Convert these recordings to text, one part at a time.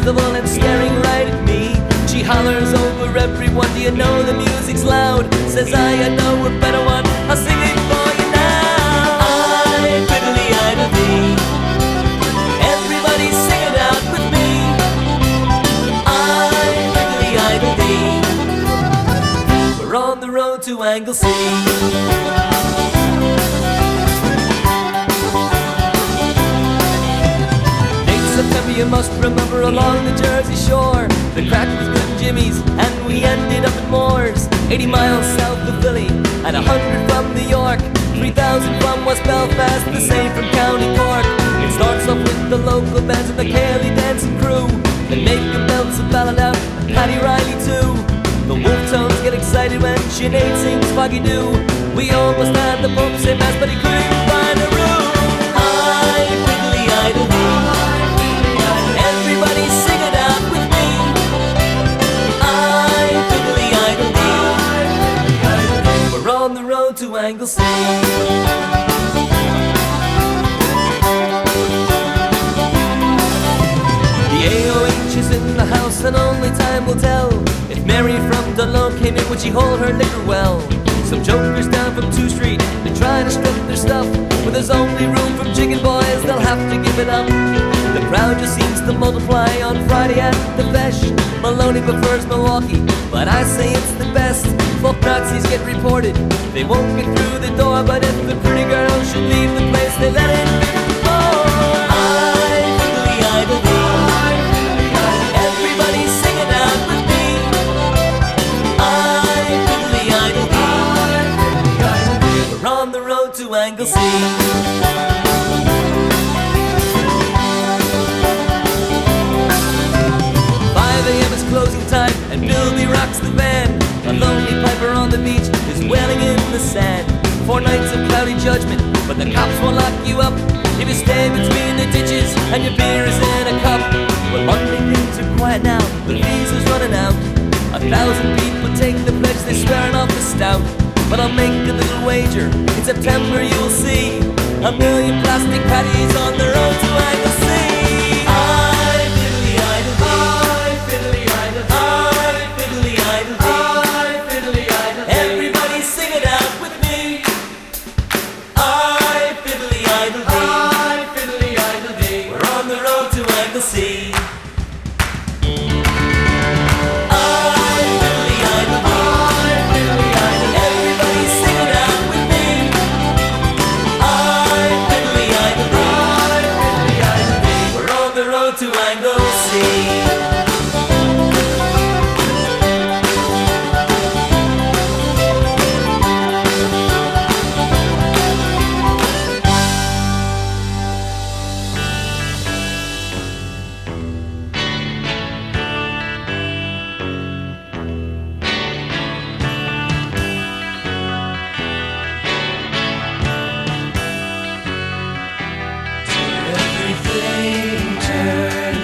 festival and staring right at me. She hollers over everyone, do you know the music's loud? Says I know a better one, I'll sing it for you now. I fiddly idle dee, everybody sing it out with me. I fiddly idle dee, we're on the road to Anglesey. September, you must remember, along the Jersey shore, the crack was good in Jimmy's and we ended up at Moore's. 80 miles south of Philly and 100 from New York, 3,000 from West Belfast, the same from County Cork. It starts off with the local bands and the Cayley dancing crew. Then Nathan belts a ballad out and Paddy Riley too. The Wolf Tones get excited when Sinead sings Foggy Dew. We almost had the Pope say mass but he couldn't find a room. I fiddly idle dee, everybody sing it out with me. I fiddly idle dee, we're on the road to Anglesey. The AOH is in the house and only time will tell if Mary from Dunlow came in, would she hold her liquor well? Some jokers down from 2 Street, they try to strip their stuff, but there's only room for chicken boys, they'll have to give it up. The crowd just seems to multiply on Friday at the Fesh. Maloney prefers Milwaukee, but I say it's the best. Folk Nazis get reported, they won't get through the door, but if the pretty girl should leave the place, they let in 54. I fiddly idle dee, everybody sing it out with me. I fiddly idle dee, we're on the road to Anglesey. 5 a.m. is closing time and Bilby rocks the band. A lonely piper on the beach is wailing in the sand. 4 nights of cloudy judgment, but the cops won't lock you up if you stay between the ditches and your beer is in a cup. Well, Monday things are quiet now, the visa's running out. 1,000 people take the pledge, they're swearing off the stout. But I'll make a little wager, in September you'll see 1 million plastic patties on the road to Anglesey. Everything turn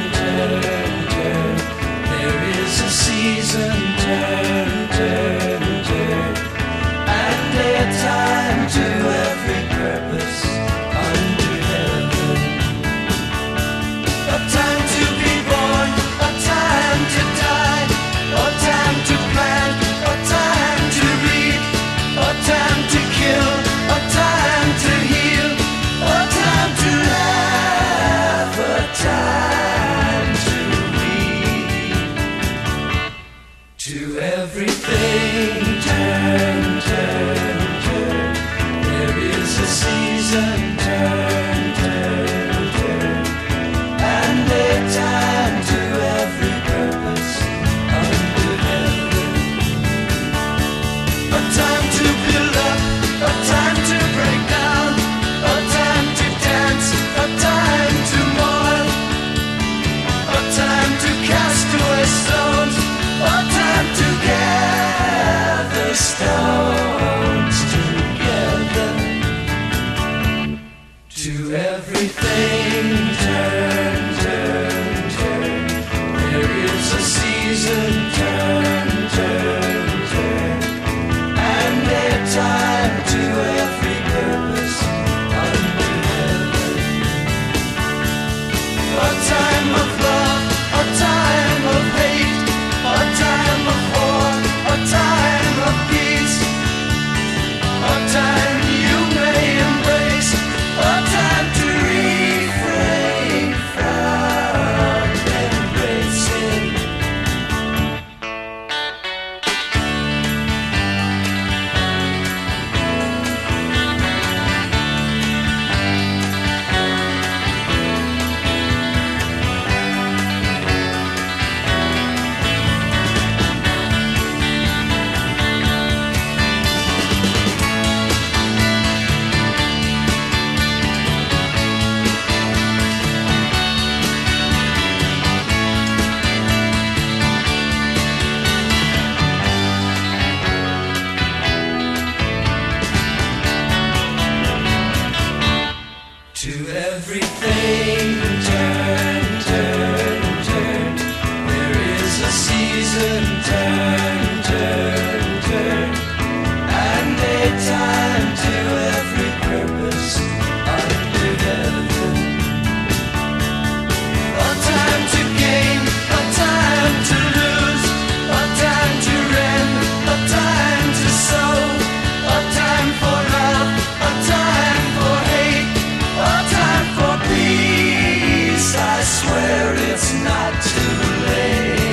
Everything turn, turn, turn. There is a season, turn, turn, turn. And a time to every purpose under heaven. A time to gain, a time to lose, a time to rend, a time to sow, a time for love, a time for hate, a time for peace. I swear it's not too late.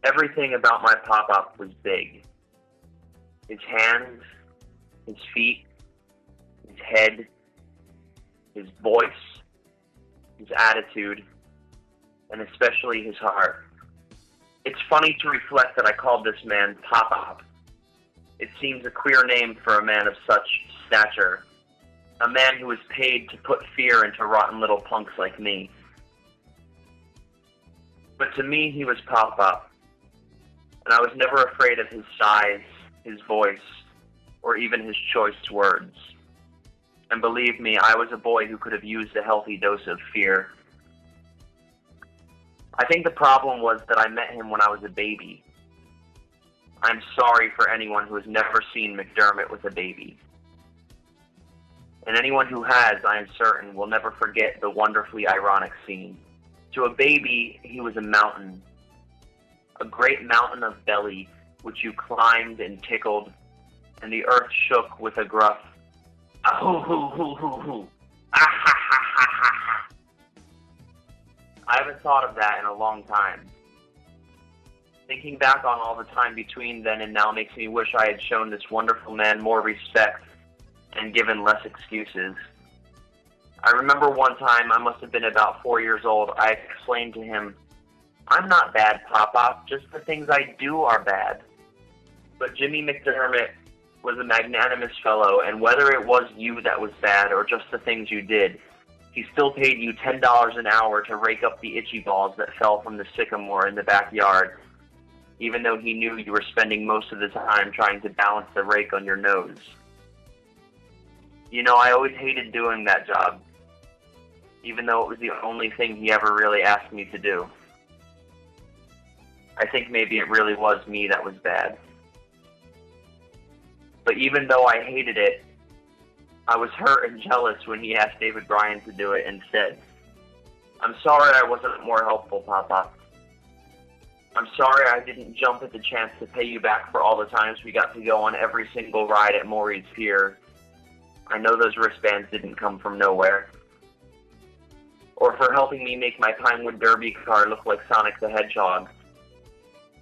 Everything about my pop-up was big. His hands, his feet, his head, his voice, his attitude, and especially his heart. It's funny to reflect that I called this man Pop-Up. It seems a queer name for a man of such stature, a man who was paid to put fear into rotten little punks like me. But to me, he was Pop-Up. And I was never afraid of his size, his voice, or even his choice words. And believe me, I was a boy who could have used a healthy dose of fear. I think the problem was that I met him when I was a baby. I'm sorry for anyone who has never seen McDermott with a baby. And anyone who has, I am certain, will never forget the wonderfully ironic scene. To a baby, he was a mountain. A great mountain of belly, which you climbed and tickled, and the earth shook with a gruff, ah-hoo-hoo-hoo-hoo-hoo, ah-ha-ha-ha-ha-ha. I haven't thought of that in a long time. Thinking back on all the time between then and now makes me wish I had shown this wonderful man more respect and given less excuses. I remember one time, I must have been about 4 years old, I explained to him, "I'm not bad, Pop-Up, just the things I do are bad." But Jimmy McDermott was a magnanimous fellow, and whether it was you that was bad or just the things you did, he still paid you $10 an hour to rake up the itchy balls that fell from the sycamore in the backyard, even though he knew you were spending most of the time trying to balance the rake on your nose. You know, I always hated doing that job, even though it was the only thing he ever really asked me to do. I think maybe it really was me that was bad. But even though I hated it, I was hurt and jealous when he asked David Bryan to do it instead. I'm sorry I wasn't more helpful, Papa. I'm sorry I didn't jump at the chance to pay you back for all the times we got to go on every single ride at Maury's Pier. I know those wristbands didn't come from nowhere. Or for helping me make my Pinewood Derby car look like Sonic the Hedgehog.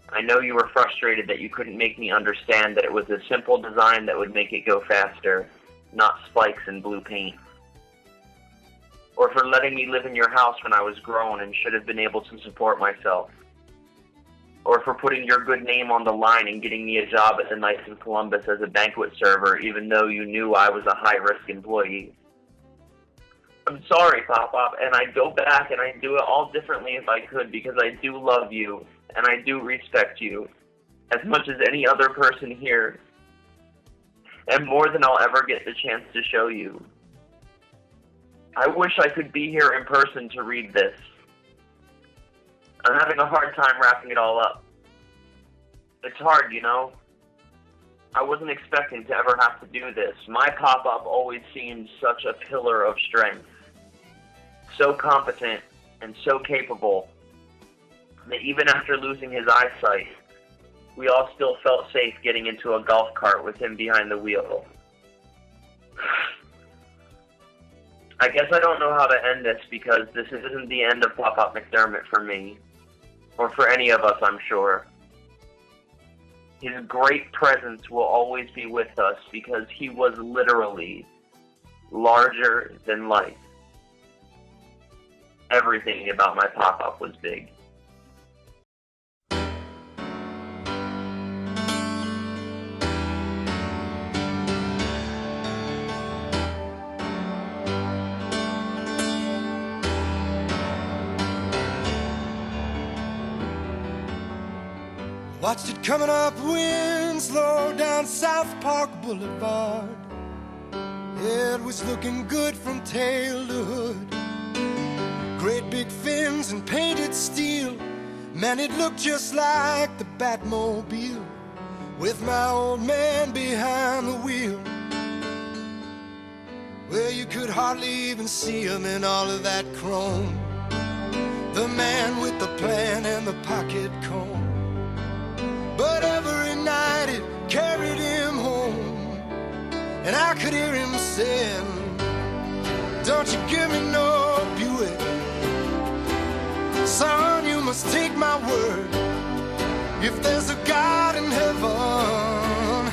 I know you were frustrated that you couldn't make me understand that it was a simple design that would make it go faster, not spikes and blue paint. Or for letting me live in your house when I was grown and should have been able to support myself. Or for putting your good name on the line and getting me a job at the Knights of Columbus as a banquet server, even though you knew I was a high-risk employee. I'm sorry, Pop-Pop, and I'd go back and I'd do it all differently if I could, because I do love you, and I do respect you, as much as any other person here, and more than I'll ever get the chance to show you. I wish I could be here in person to read this. I'm having a hard time wrapping it all up. It's hard, you know? I wasn't expecting to ever have to do this. My Pop-Up always seemed such a pillar of strength. So competent and so capable that even after losing his eyesight, we all still felt safe getting into a golf cart with him behind the wheel. I guess I don't know how to end this, because this isn't the end of Pop-Up McDermott for me, or for any of us, I'm sure. His great presence will always be with us because he was literally larger than life. Everything about my pop-up was big. Watched it coming up Winslow down South Park Boulevard. It was looking good from tail to hood. Great big fins and painted steel. Man, it looked just like the Batmobile, with my old man behind the wheel. Well, you could hardly even see him in all of that chrome. The man with the plan and the pocket comb. But every night it carried him home, and I could hear him saying, "Don't you give me no Buick, son, you must take my word. If there's a God in heaven,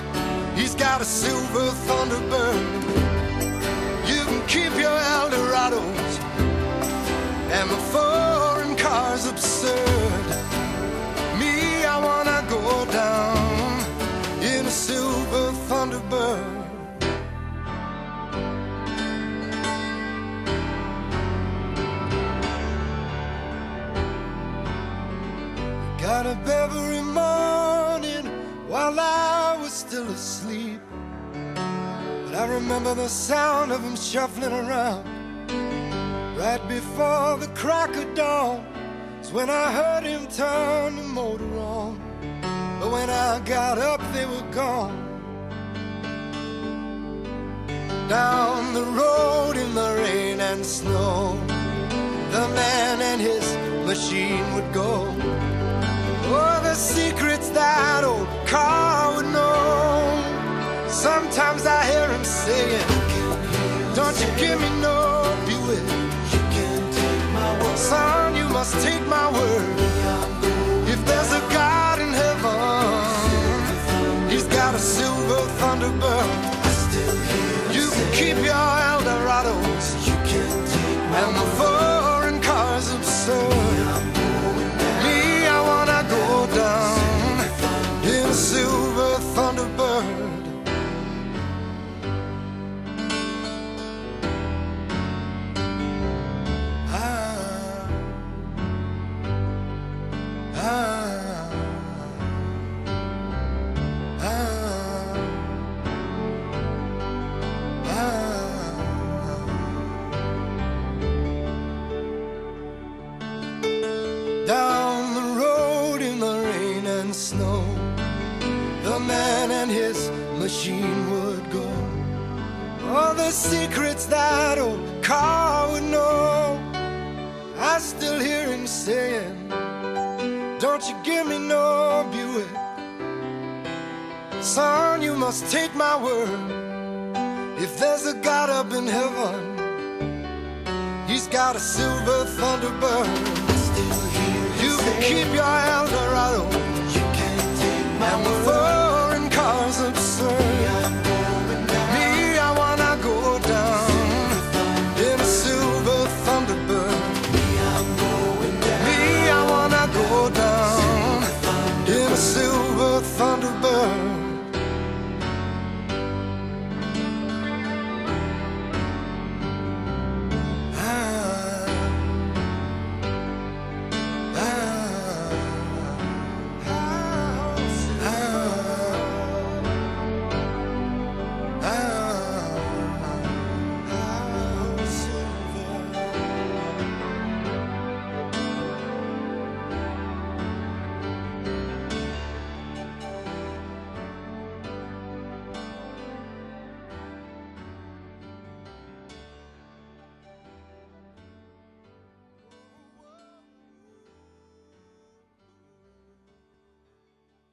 he's got a silver Thunderbird. You can keep your Eldorados, and the foreign car's absurd. Me, I wanna go down in a silver Thunderbird." Got up every morning while I was still asleep, but I remember the sound of him shuffling around. Right before the crack of dawn is when I heard him turn the motor on. But when I got up, they were gone. Down the road in the rain and snow, the man and his machine would go. Oh, the secrets that old car would know. Sometimes I hear him saying, "Don't you give me no Buick, son, you must take my word. If there's a God in heaven, he's got a silver Thunderbird. You can keep your Eldorados, and the foreign car's absurd. Me, I wanna go down in a silver Thunderbird." Down the road in the rain and snow, the man and his machine would go. All the secrets that old car would know. I still hear him saying, "Don't you give me no Buick, son, you must take my word. If there's a God up in heaven, he's got a silver Thunderbird. You can keep your Eldorado, and the